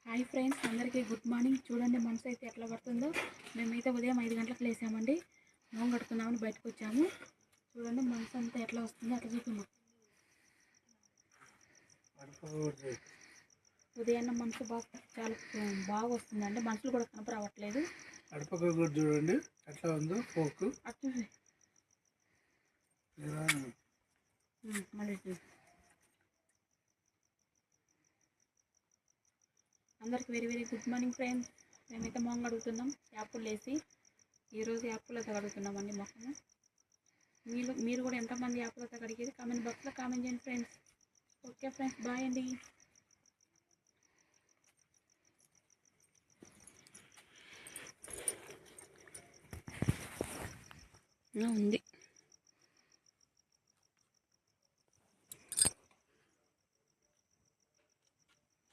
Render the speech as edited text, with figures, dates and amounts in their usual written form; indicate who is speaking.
Speaker 1: Hi friends, అందరికీ good morning. చూడండి మనసు అయితే ఎట్లా పడుతుందో. మేమైతే ఉదయం 5 గంటలకు లేసామండి. మొహం కడుకుందామని బయటకు వచ్చాము. చూడండి మనసు అంతా ఎట్లా వస్తుందో అట్లా చూస్తున్నాం. ఉదయాన్నే మనసు చాలా బాగా వస్తుందండి. మనుషులు కూడా కనపరావట్లేదు.
Speaker 2: అడపక చూడండి ఎట్లా ఉందో పోకు
Speaker 1: అట్లా మళ్ళీ అందరికి very very good morning friends. మేమైతే మొహం కడుగుతున్నాం యాప్లు వేసి. ఈరోజు యాప్లతో కడుగుతున్నామండి మొహము. మీరు కూడా ఎంతమంది యాప్లతో కడిగేది కామెంట్ బాక్స్లో కామెంట్ చేయండి ఫ్రెండ్స్. ఓకే ఫ్రెండ్స్, బాయ్ అండి. ఉంది